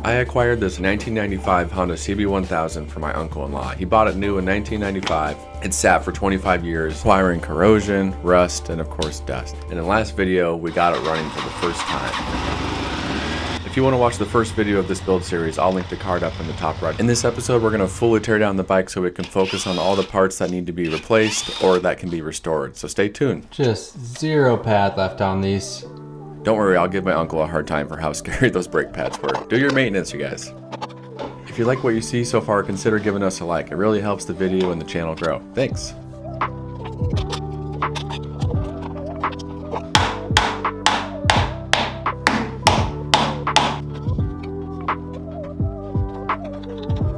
I acquired this 1995 Honda CB1000 for my uncle-in-law. He bought it new in 1995. It sat for 25 years, acquiring corrosion, rust, and of course dust. And in the last video, we got it running for the first time. If you want to watch the first video of this build series, I'll link the card up in the top right. In this episode, we're going to fully tear down the bike so we can focus on all the parts that need to be replaced or that can be restored. So stay tuned. Just zero pad left on these. Don't worry, I'll give my uncle a hard time for how scary those brake pads were. Do your maintenance, you guys. If you like what you see so far, consider giving us a like. It really helps the video and the channel grow. Thanks.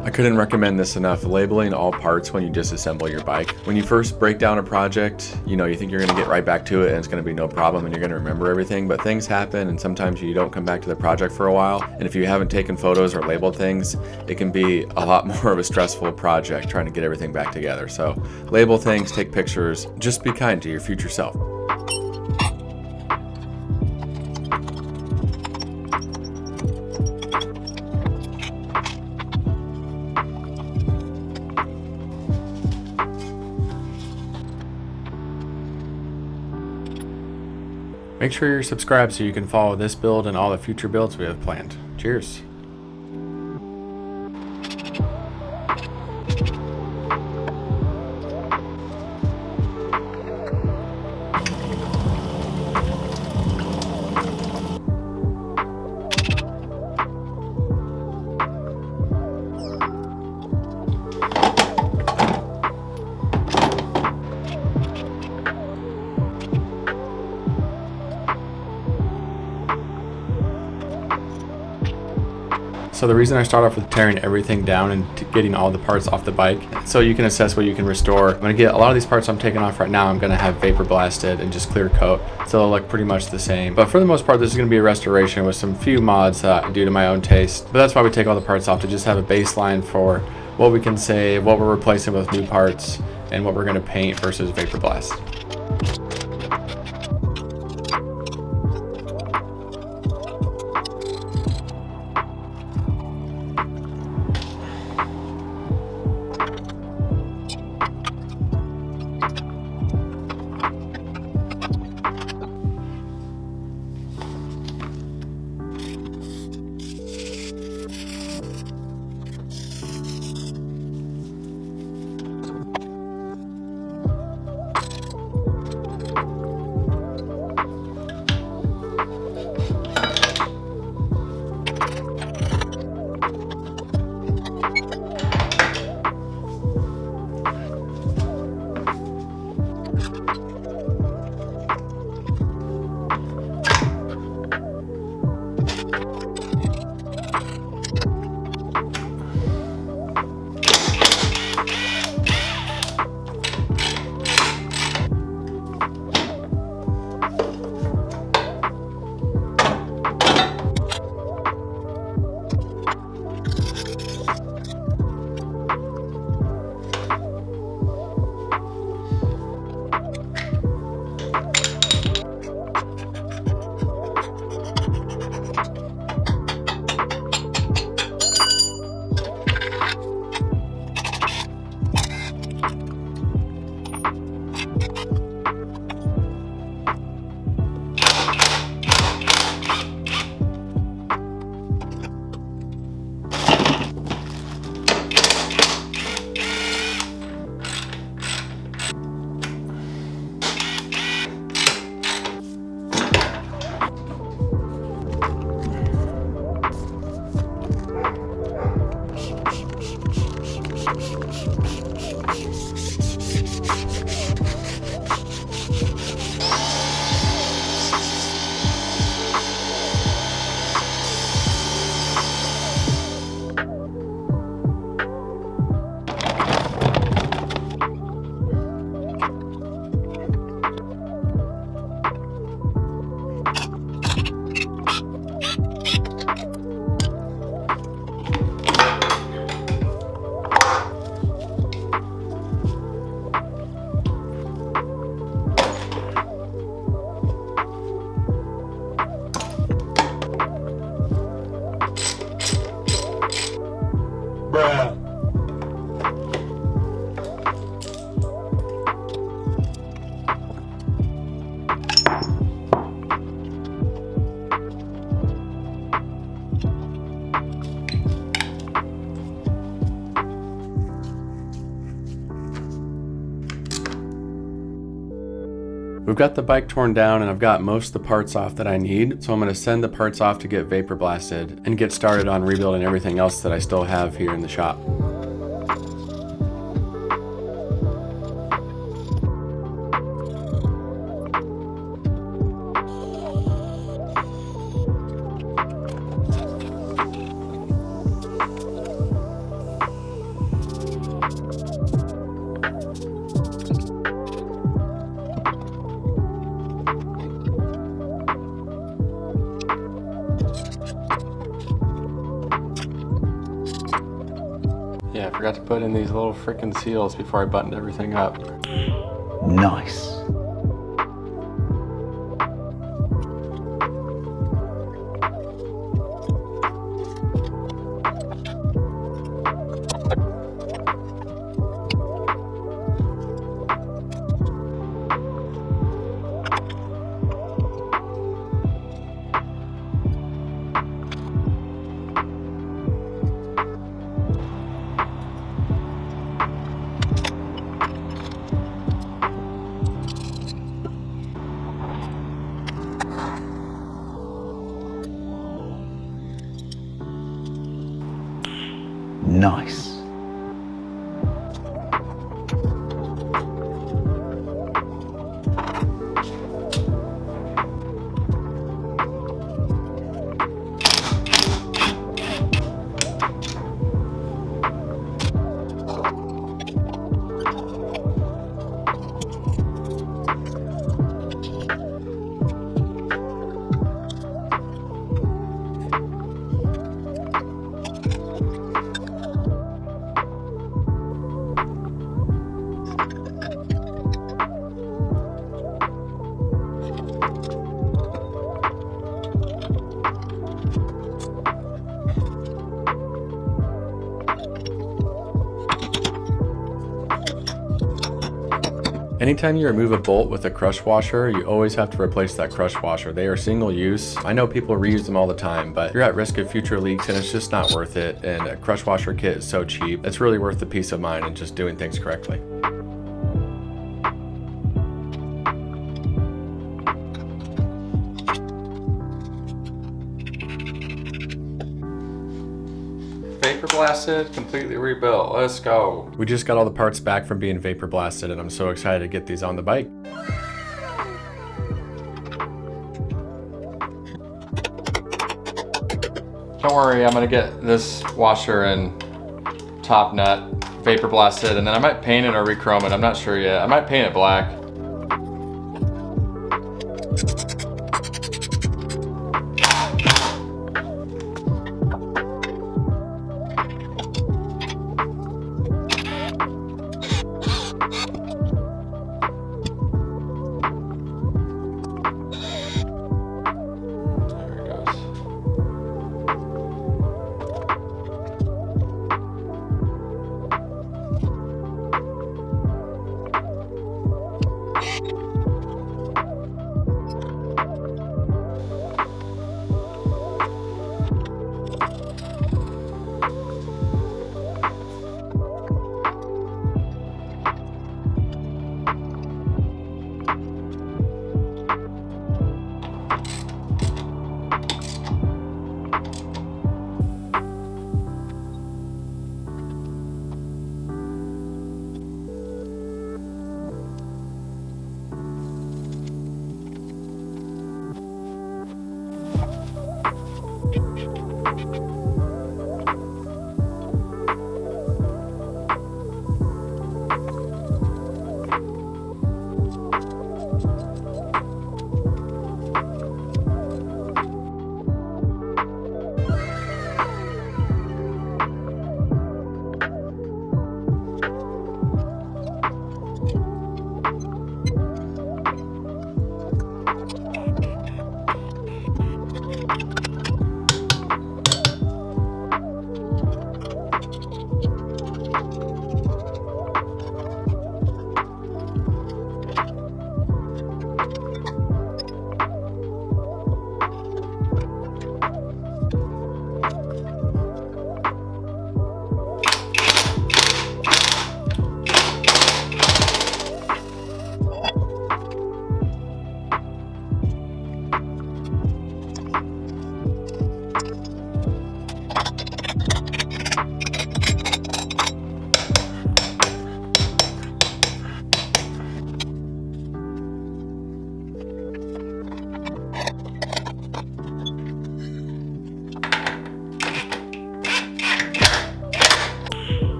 I couldn't recommend this enough. Labeling all parts when you disassemble your bike. When you first break down a project, you think you're going to get right back to it and it's going to be no problem and you're going to remember everything, but things happen and sometimes you don't come back to the project for a while. And if you haven't taken photos or labeled things, it can be a lot more of a stressful project trying to get everything back together. So label things, take pictures, just be kind to your future self. Make sure you're subscribed so you can follow this build and all the future builds we have planned. Cheers. So the reason I start off with tearing everything down and getting all the parts off the bike, so you can assess what you can restore. I'm gonna get a lot of these parts I'm taking off right now, I'm gonna have vapor blasted and just clear coat. So they'll look pretty much the same. But for the most part, this is gonna be a restoration with some few mods due to my own taste. But that's why we take all the parts off, to just have a baseline for what we can save, what we're replacing with new parts, and what we're gonna paint versus vapor blast. We've got the bike torn down and I've got most of the parts off that I need, so I'm going to send the parts off to get vapor blasted and get started on rebuilding everything else that I still have here in the shop. Yeah, I forgot to put in these little frickin' seals before I buttoned everything up. Nice. Nice. Anytime you remove a bolt with a crush washer, you always have to replace that crush washer. They are single use. I know people reuse them all the time, but you're at risk of future leaks and it's just not worth it. And a crush washer kit is so cheap. It's really worth the peace of mind and just doing things correctly. Vapor blasted, completely rebuilt. Let's go. We just got all the parts back from being vapor blasted and I'm so excited to get these on the bike. Don't worry, I'm gonna get this washer and top nut vapor blasted and then I might paint it or rechrome it. I'm not sure yet. I might paint it black.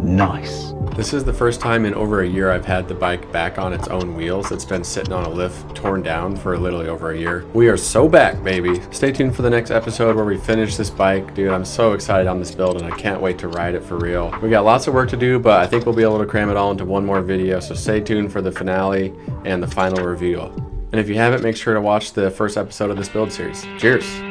Nice. This is the first time in over a year I've had the bike back on its own wheels. It's been sitting on a lift, torn down for literally over a year. We are so back, baby. Stay tuned for the next episode where we finish this bike. Dude, I'm so excited on this build and I can't wait to ride it for real. We got lots of work to do, but I think we'll be able to cram it all into one more video. So stay tuned for the finale and the final reveal. And if you haven't, make sure to watch the first episode of this build series. Cheers.